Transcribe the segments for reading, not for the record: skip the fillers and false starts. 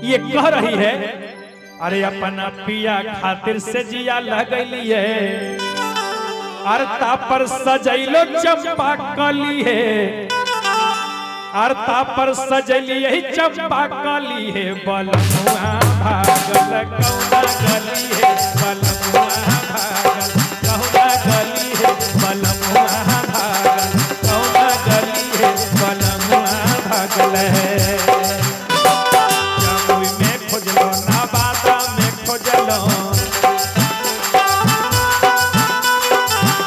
ये कह रही है अरे अपना पिया खातिर से जिया लगलिए अर्ता पर सजैलो चंपा कली है अर्ता पर सजलिए चंपा कली है बलमुआ भागल कौना गली है बलमुआ भागल कौना गली है बलमुआ भागल कौना गली है बलमुआ भागल है जमुई में खोजलो नवादा में खोजलो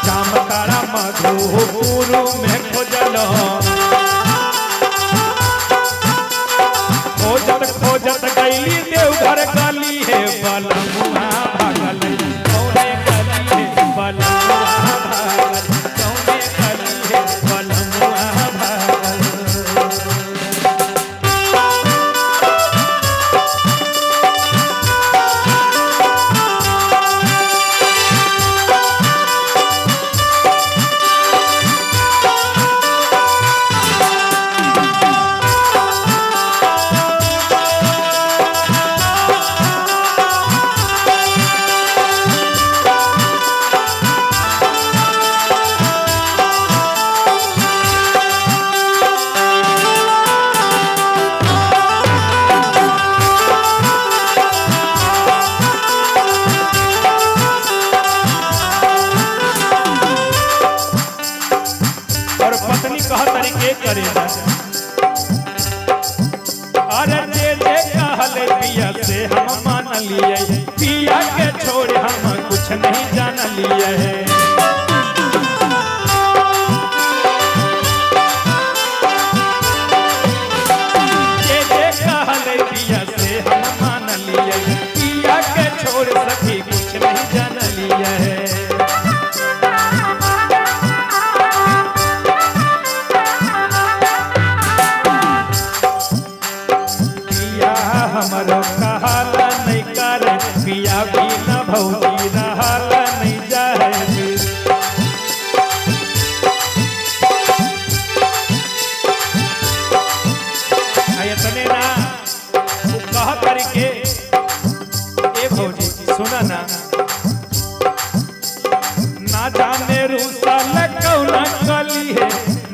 जामताड़ा मधुपुर में खोजलो खोजत गईली देवघर गली है बलमुआ भागल कौने गली है बलमुआ भागल कौने गली है बलमुआ भागल अरे जे जे कहले पिया से हम मान लिए पिया के छोड़ हम कुछ नहीं जान लिए जे जे कहले पिया से हम मान लिए पिया के छोड़ सखी कुछ नहीं जान लिए हमरो कहाला नहीं करे पिया बिना भौजी रहला नहीं जाए तने ना कह करके ए भौजी सुना ना जाने रूसल कौना कली है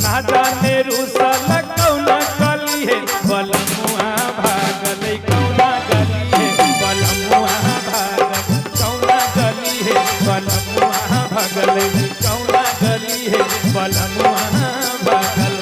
ना जाने रूसल कौना कली है बलमुआ भागल कौना गली है बलमुआ भागल कौना गली है बलमुआ भागल कौना गली है बलमुआ भागल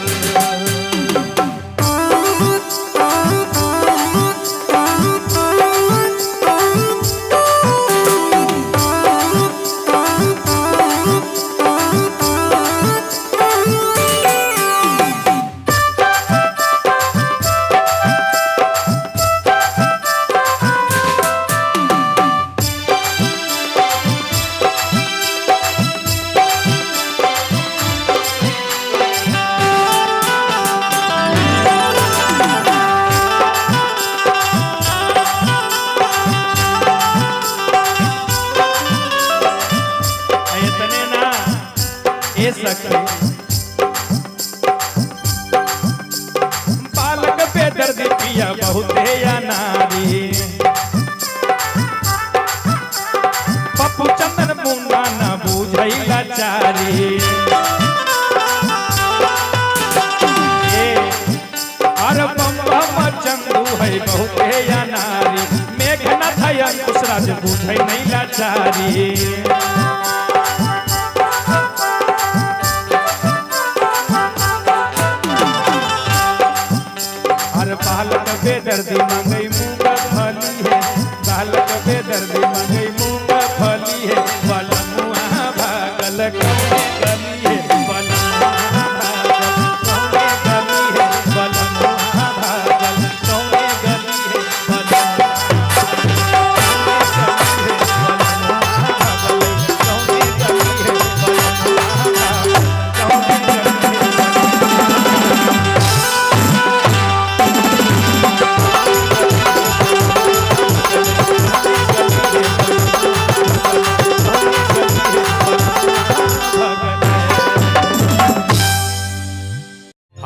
बालक पे दर्द पिया बहुत है या नारी पप्पू चंदन मुन्ना न बुझई लाचारी अरे बम्बा चंदू है बहुत है या नारी मेघनाथ है अंकुश राज बुझई नहीं लाचारी बालक बेदर्दी मंगई मूंगा फली है बालक बेदर्दी मंगई मूंगा फली है बलमुआ भागल कौने गली है बलमुआ भागल कौने गली है बलमुआ भागल कौने गली है बलमुआ कौने गली है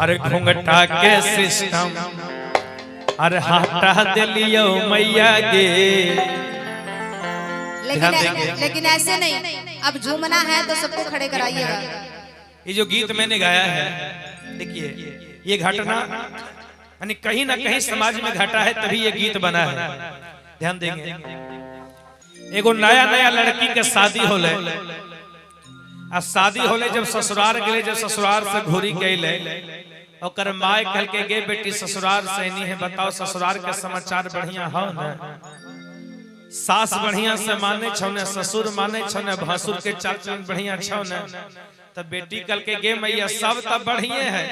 अरे घुंघटा के सिस्टम अरे हटा दिलियो मैया गे। लेकिन ऐसे नहीं, अब झूमना है तो सबको खड़े कराइएगा। ये जो गीत मैंने गाया है, देखिए ये घटना यानी कहीं ना कहीं समाज में घटा है, तभी ये गीत बना है। ध्यान देंगे, एगो नया नया लड़की के शादी होले, आ शादी होले जब ससुराल गए, जब ससुराल से घूरी गए, और माए कल के गे बेटी ससुराल से नहीं है, बताओ ससुराल के समाचार बढ़िया हो न, सास बढ़िया से माने छो न, ससुर माने छो न, भसुर के चाल चलन बढ़िया छो न, तब बेटी कल के गे मैया सब तब बढ़िया है,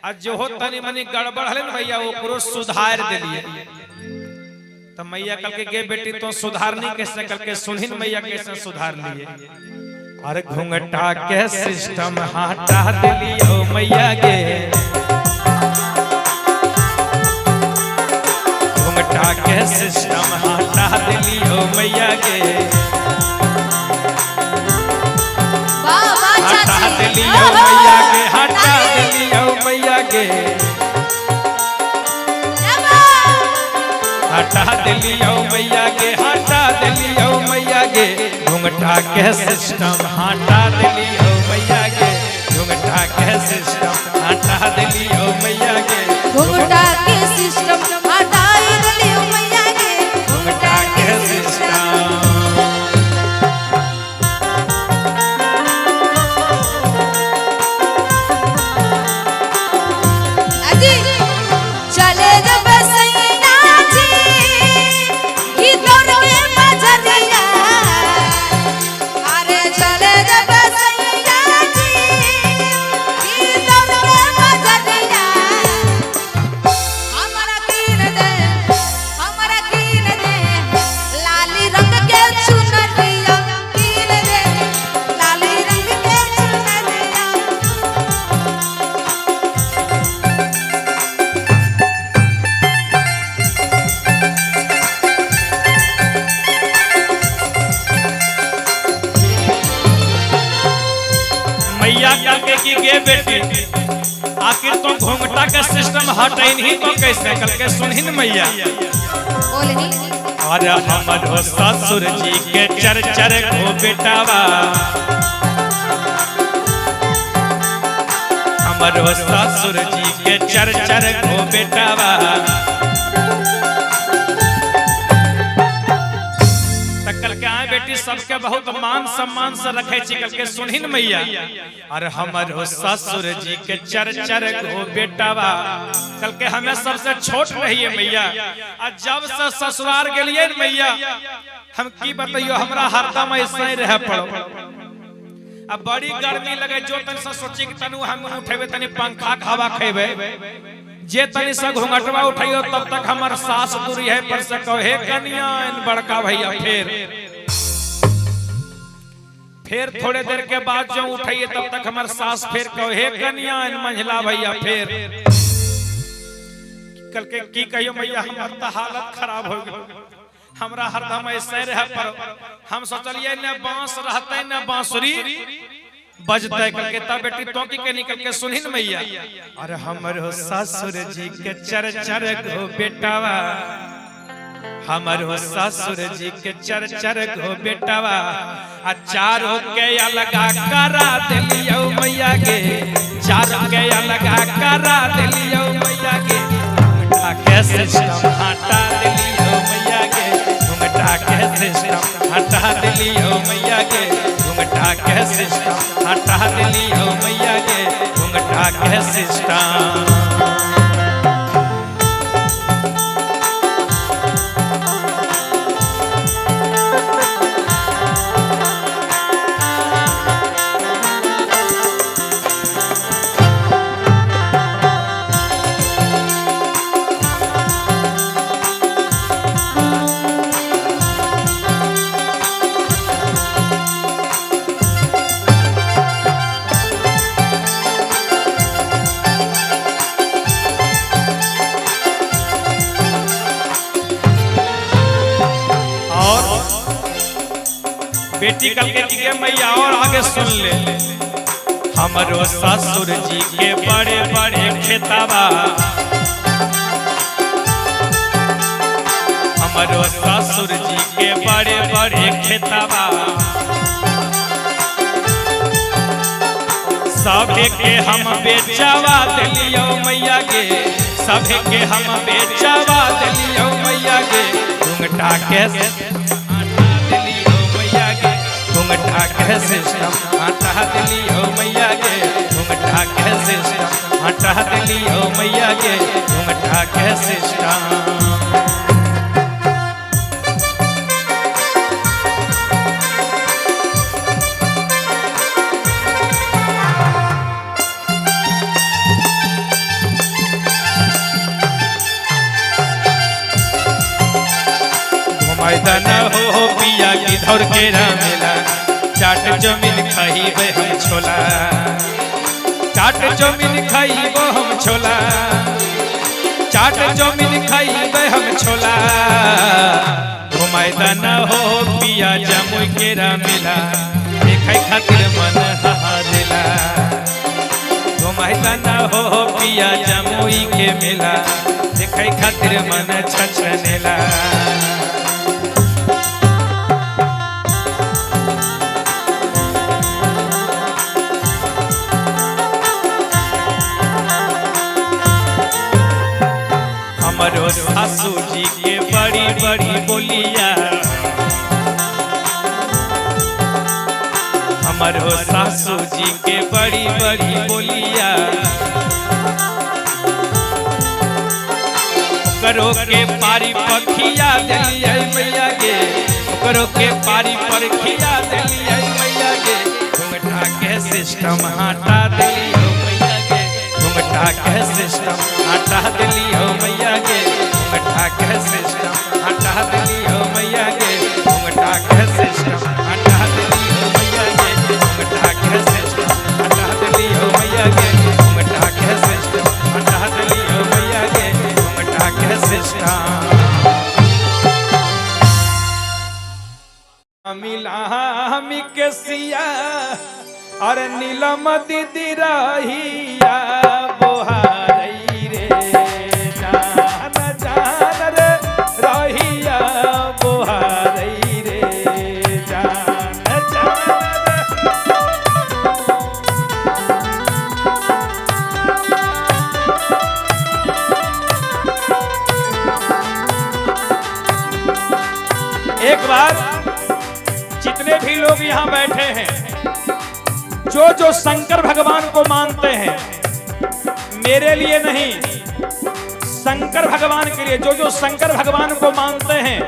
आ जो हो तनी मनी गड़बड़ है भैया वो सुधार दिलिए। तो मैया कल के गे बेटी तो सुधारनी कैसे, कल के सुनहिन मैया कैसे सुधार लिए। अरे घूंघटा के सिस्टम हटा दिलियो मैया गे, घूंघटा के सिस्टम हटा दिलियो मैया गे, हटा दिलियो मैया गे, हटा दिलियो मैया गे, हटा दिलियो मैया गे, हटा दिलियो मैया गे, घूंघटा के सिस्टम हटा दिलियो मैया गे, घूंघटा के सिस्टम हटा दिलियो मैया गे, घूंघटा के सिस्टम हटा दिलियो मैया गे, घूंघटा के सिस्टम। अजी चले जब सैया जी गीतों के बजरिया, अरे चले जब सैया जी गीतों के बजरिया, हमरा कीन दे लाली रंग के चुनरिया, कीन दे लाली रंग के चुनरिया। मैया कल के की गे बेटी आखिर तो घूंघटा का सिस्टम हटाइन ही तो कैसे, कल के सुनहिन मैया। बोलनी अरे हमर ससुर जी के चर चर को बेटावा, हमर ससुर जी के चर चर को बेटावा, कल के आए बेटी सबके बहुत मान सम्मान से रखे छी, कल के सुनहिन मैया। अरे हमर ससुर जी के चर चर को बेटावा, कल के हमें सबसे छोट रहिए मैया, आ जब से ससुराल गेलिए मैया हम की बताइयो हमरा हरदम ऐसे ही रह पड़ो। अब बड़ी गर्मी लगे, जो तन से सोची कि तनु हम उठेबे तनी पंखा के हवा खेबे, जे तनी से घूंघटवा उठाइयो तब तक हमर सास दूरी है पर से कहे कनिया इन बड़का भैया, फिर थोड़े देर के बाद जो उठाइए तब तक हमर सास फिर कहे कनिया इन मंझला भैया। फिर कल के की कहियो मैया हमर त हालत खराब हो गई, हमरा हरदम ऐसे रह पर हम सोचलिए न बांस रहते न बांसुरी बजते, कल के तब बेटी तो की के निकल के सुनहिन मैया। अरे हमर ससुर जी के चर चर गो बेटावा, हमर ससुर जी के चर चर गो बेटावा, आ चारों के अलगा करा दिलियो मैया गे, चारों के अलगा करा दिलियो मैया गे, घूंघटा के सिस्टम हटा दिलियो मैया गे, घूंघटा के सिस्टम हटा दिलियो मैया गे, घूंघटा के सिस्टम हटा दिलियो मैया गे, घूंघटा के सिस्टम। बेटी कल के मैया और आगे सुन ले, हमरो ससुर जी के बड़े बड़े खेतावा, हमारो ससुर जी के बड़े बड़े खेतवा सभे के हम बेचवा दिलियो मैया गे, सभे के हम बेचवा दिलियो मैया गे। घुंघटा के दिलियो मैया गे, घुंघटा के सिस्टम हटा दिलियो मैया गे, घुंघटा के सिस्टम हटा दिलियो मैया गे, घुंघटा के सिस्टम। मैदान हो पिया की धौर के रामेला, चाट जमीन खाइबे हम छोला, चाट जमीन खाइबो हम छोला, चाट जमीन खाइबे हम छोला। मैदान हो पिया जमुई के रामेला, देखे खातिर मन हारेला। मैदान हो पिया जमुई के मेला, देखे खातिर मन छछनेला। हमारो सासू जी के बड़ी बड़ी बोलिया, हमारो सासू जी के बड़ी बड़ी बोलिया। करो के पारी पखिया दिलिया मैया गे, करो के पारी पखिया दिलिया मैया गे। घुंघटा के सिस्टम हटा दिलियो मैया गे, घुंघटा के सिस्टम हटा दिलियो मैया गे, घुंघटा के सिस्टम हटा दिलियो मैया गे, घुंघटा के सिस्टम हटा दिलियो मैया गे, घुंघटा के सिस्टम हटा दिलियो मैया गे, घुंघटा के सिस्टम हटा दिलियो मैया गे, घुंघटा के सिस्टम। मिलामी के सिया और नीलम दीदी रहिया बोहारई रे, जान जान रे रहिया बोहारई रे, जान जान रे। एक बार जितने भी लोग यहाँ बैठे हैं, जो शंकर भगवान को मानते हैं, मेरे लिए नहीं, शंकर भगवान के लिए, जो शंकर भगवान को मानते हैं,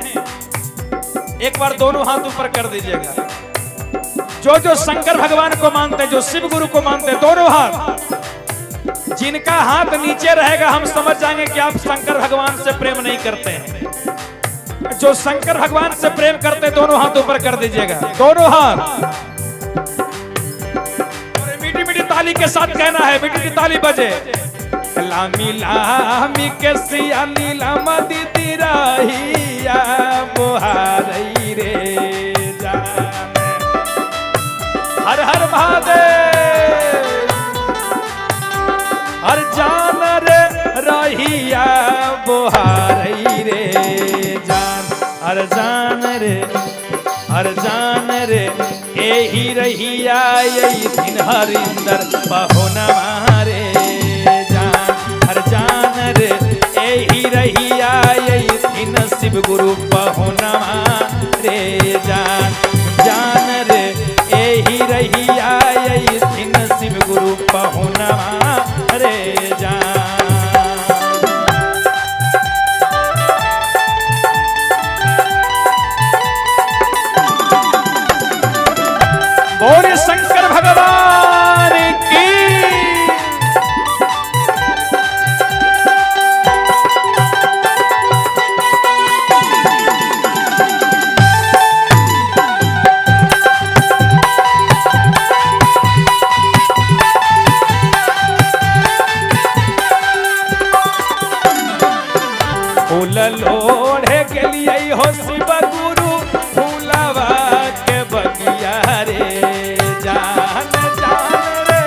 एक बार दोनों हाथ ऊपर कर दीजिएगा। जो शंकर भगवान को मानते हैं, जो शिव गुरु को मानते हैं, दोनों हाथ। जिनका हाथ नीचे रहेगा हम समझ जाएंगे कि आप शंकर भगवान से प्रेम नहीं करते हैं। जो शंकर भगवान से प्रेम करते हैं, दोनों हाथ ऊपर कर दीजिएगा, दोनों हाथ। मीठी मीठी ताली के साथ कहना है, मीठी मीठी ताली बजे। लामी लामी के सिया नीलम दीदी रहिया बोहारई रे, जान हर हर महादेव, हर जान रे रहिया बोहारई रे, जान हर जान रे, हर जान रे एही रहिया यही दिन हरिंदर पहुना मारे, जान हर जान रे एही रहिया यही दिन शिव गुरु पहुना मारे, जान जान रे एही रहिया यही दिन शिव गुरु पहुना मारे, जान। बोले शंकर भगवान की। फूल लोढ़े के लिए हो शिव गुरु फूलवा के बगिया रे, जान जान रे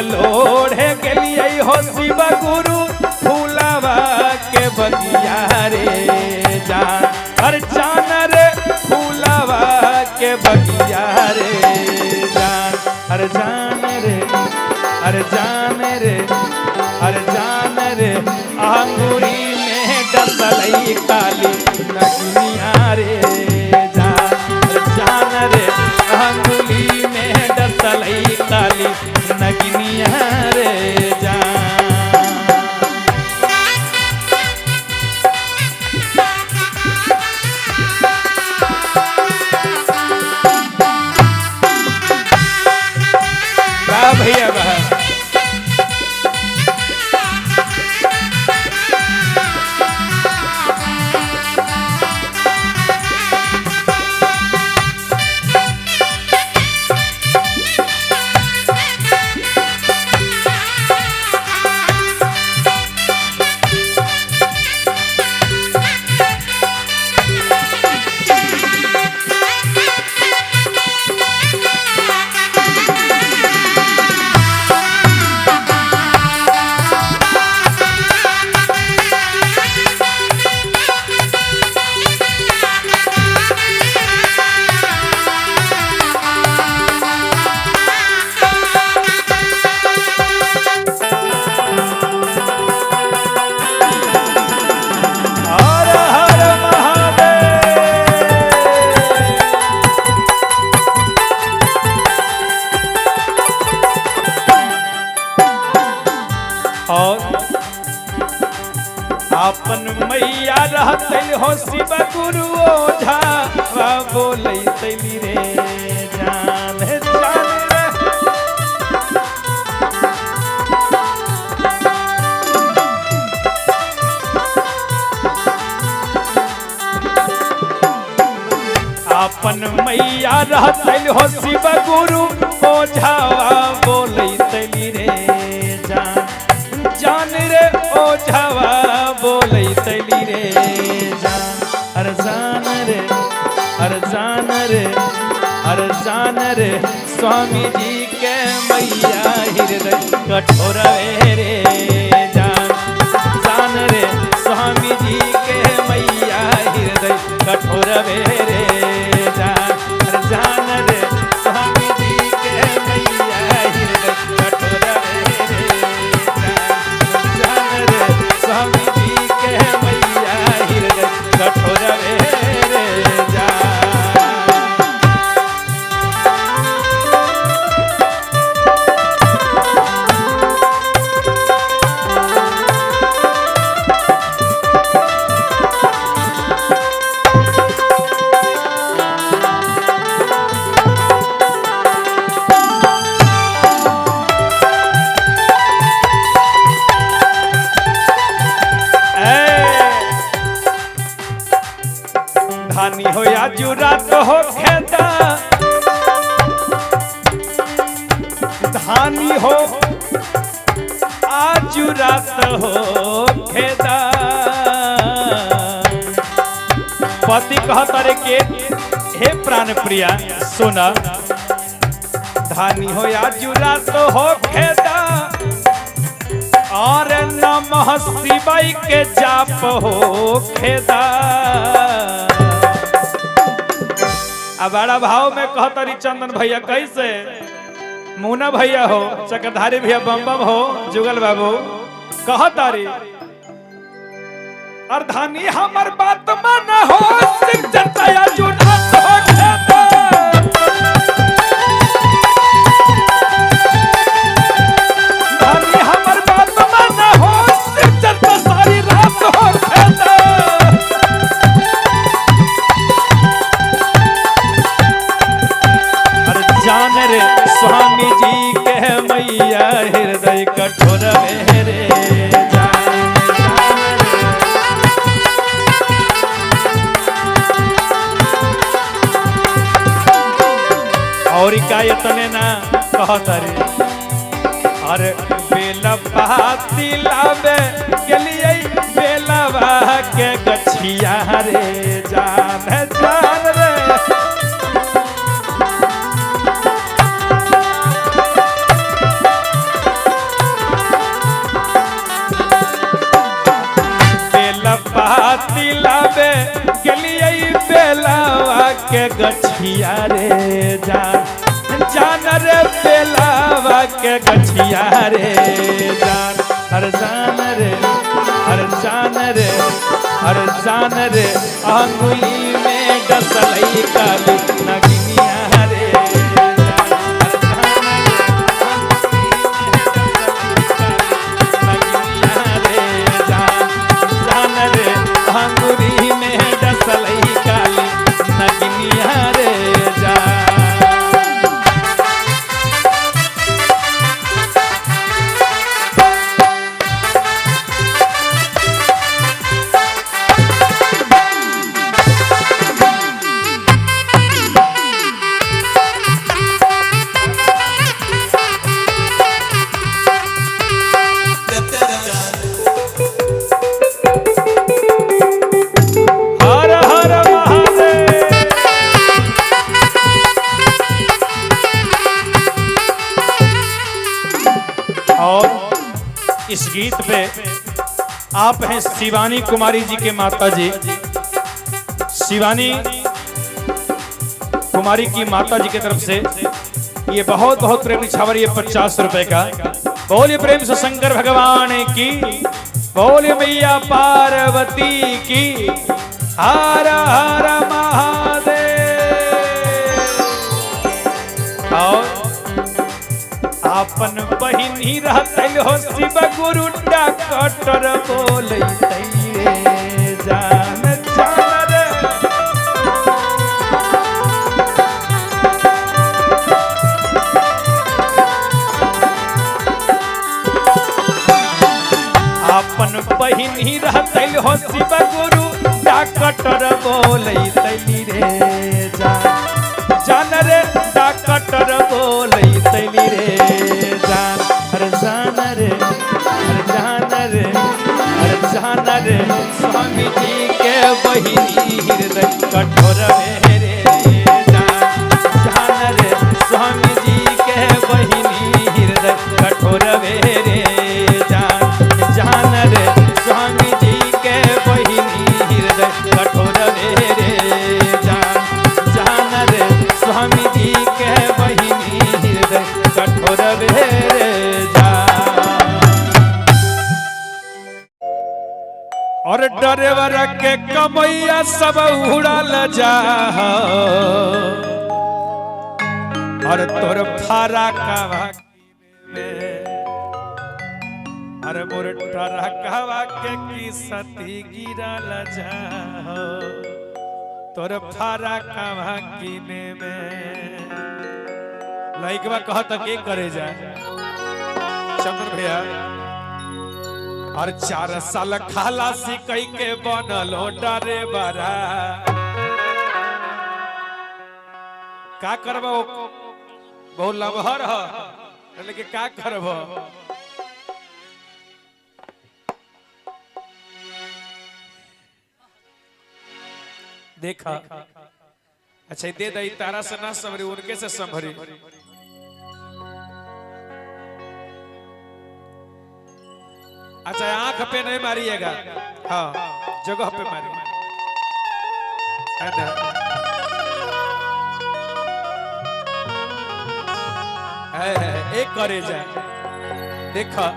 लोढ़े के लिए हो शिव गुरु फूलवा के बगिया रे जान, अरे जान रे फूलवा के बगिया रे जान, अरे जान रे, अरे जान रे, अरे जान रे अंगूरी में डसलई काली नगिनिया रे जान, अरे जान रे अंगुली में डसलई काली नगिनिया रे जान। वाह भैया वाह। आपन मैया रहते हो शिव गुरु ओझा बोलै तैली रे जान, जान रे आपन मैया रहते हो शिव गुरु ओझा बोलै तैली रे जान, जान रे ओझावा बोलै तैली रे जान, अरे जान रे, अरे जान रे, अरे जान रे स्वामी जी के मैया हृदय कठोरवे रे जान, जान रे स्वामी जी के मैया हृदय कठोरवे रे जान, अरे जान रे स्वामी जी के मैया हृदय कठोरवे रे जान, जान रे स्वामी जी के मैया हृदय कठोरवे रे जान। धानी हो या जुरात हो खेदा, धानी हो आज रात हो खेदा, पति कहता रे के हे प्राण प्रिया सुना, धानी हो या जुरात हो खेदा और नमः शिवाय के जाप हो खेदा। अब बड़ा भाव में कहतरी चंदन भैया कैसे, मुना भैया हो, चक्रधारी भैया, बम बम हो, जुगल बाबू कहतारी, और धानी हमर बात मन हो सिर चर्चा जुड़त हो खेता, धानी हमर बात मन हो सिर चर्चा सारी रात हो खेता। जान रे स्वामी जी के मैया हृदय कठोरवे रे जान, और का इतने ना कहत रे, अरे बेला पाती लावे के लिए बेलवा के गछिया रे जान, जान रे के गछिया रे जान जान रे बेलावा के गछिया रे जान हर जान रे हर जान रे हर जान रे अंगुली में डसलई काली नगिनिया रे अंगुरी में डसलई काली नगिनिया रे जान हर हर महादेव। और इस गीत पे आप हैं शिवानी कुमारी जी के माता जी। शिवानी कुमारी की माता जी की तरफ से ये बहुत बहुत प्रेम निछावर, ये 50 रुपए का। बोलिए प्रेम से शंकर भगवान की, बोलिए मैया पार्वती की। हर हर महादेव। और आपन बहिनी रहतै हो शिव गुरु डॉक्टर बोलैतै रे जान जान रे आपन बहिनी रहतै हो शिव गुरु डॉक्टर बोलैतै रे जान जान रे डॉक्टर बोलैतै रे जान हर जान रे हर जान रे हर जान रे स्वामी जी के बहिनी हृदय कठोर रे जान जान रे स्वामी जी के बहिनी हृदय कठोर रे जान जान रे स्वामी जी के बहिनी हृदय कठोर रे जान जान रे स्वामी जी के बहिनी हृदय कठोर रे और डरेवर के कमैया सब उड़ल जा और तोर फारा कावा अरे मोर टरा कावा के की सती गिरल जा तोर फारा कावा कीने में लइकवा कहत के करे जा चंद्र भैया और 4 साल खलासी कई के बनलो डरे बरा का करबो बहुत लबहर ह लेकिन का करबो देखा अच्छा दे दई तारा से ना संभरी उनके से संभरी अच्छा आंख पे नहीं मारिएगा हाँ जगह पे मारिए एक करे जाए देखा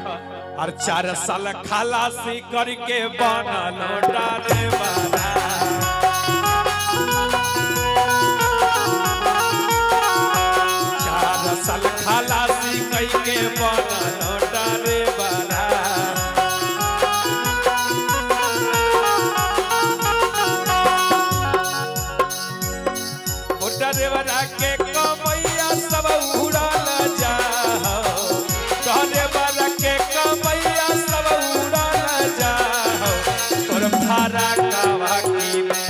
और 4 साल खलासी करके बनलो डरे बरा 4 साल खलासी करके बनलो डरे बरा डरेवरा के कमैया सब उड़ल जा डरेवरा के कमैया सब उड़ल जा तोर फारा कावा की में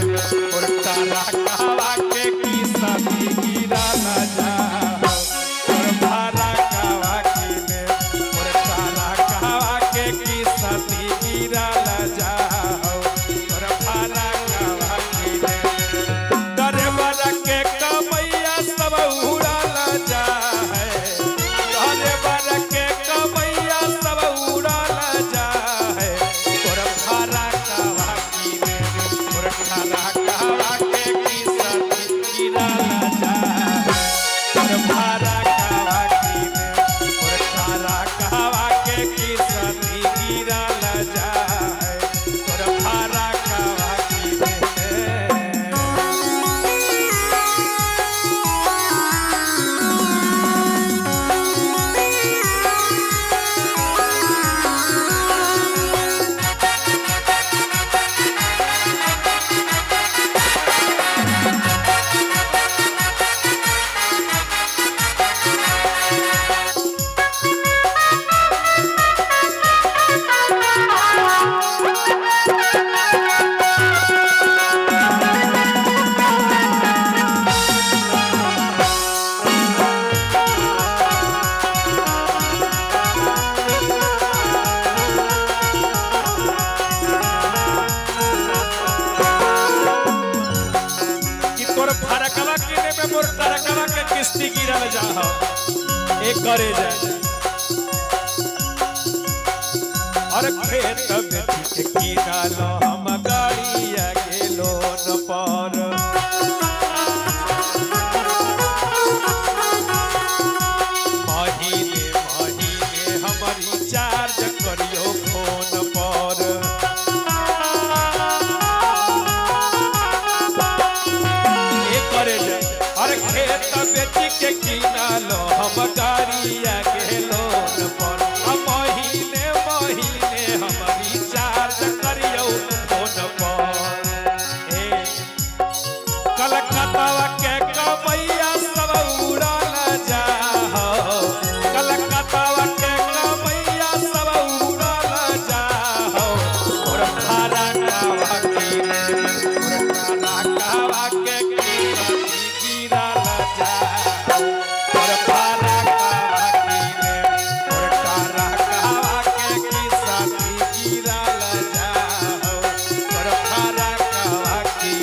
तोर तारा कावा के की सती गिरल जा तोर फारा कावा की में तोर तारा कावा के की सती गिरल जा तोर फारा कावा की में डरेवरा के कमैया सब उड़ल जा है फरकवा किने में मोर तरकवा के किस्ती गिरल जाओ एक करे जाए और खेत बेच के कीना लो हम गाड़िया गेलो न पर महीने महीने हमारी चार्ज करियो फोन पर एक करे जाए और खेत बेच के कीना लो हम गाड़िया गेलो न पर महीने महीने हमारी चार्ज करियो फोन पर कलकत्ता के कमैया सब उड़ल जाओ कलकत्ता के कमैया सब उड़ल जाओ और भाड़ा कावा के गिरल जाओ और भाड़ा कावा के किसानी गिरल जाओ और भाड़ा कावा के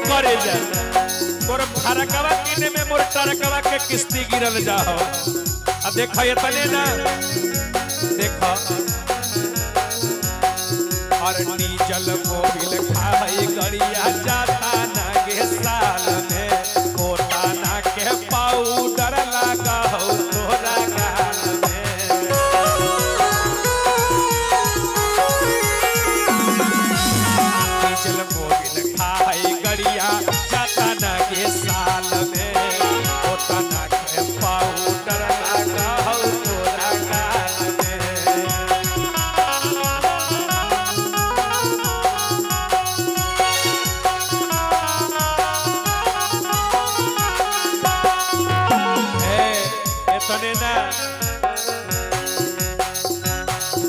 करे जाए तोर फरकवा किने में मोर तरकवा के किस्ती गिरल जाओ अब देखो ये तने ना देखो और डीजल मोबिल खाई गड़िया जाता ना के साल में कोटा ना के पाउडर लगा हो तोरा गाल में डीजल मोबिल खाई गड़िया जाता ना के साल में होता ना के पाउडर लगा हो तोरा गाल में तने ना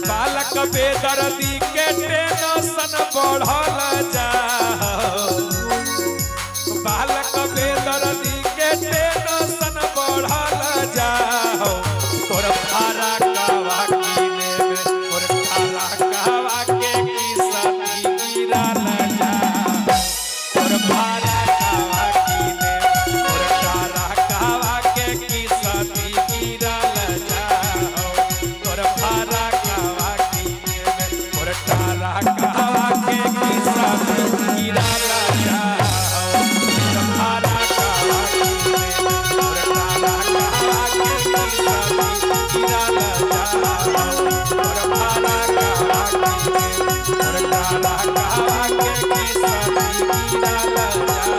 बालक बेदर्दी के टेंशन बढ़ल जाओ बालक बेदर्दी के टेंशन बढ़ल जाओ तोर भाड़ा कावा किने में तोर भाड़ा कावा के किस्ती गिरल जाओ तोर भाड़ा कावा किने तोर भाड़ा कावा के किस्ती गिरल जाओ तोर भाड़ा कावा किने में तोर भाड़ा कावा के किस्ती गिरल जाओ भाड़ा कावा किने तोर भाड़ा कावा के किस्ती गिरल जाओ तोर भाड़ा कावा किने तोर भाड़ा कावा के किस्ती गिरल जाओ।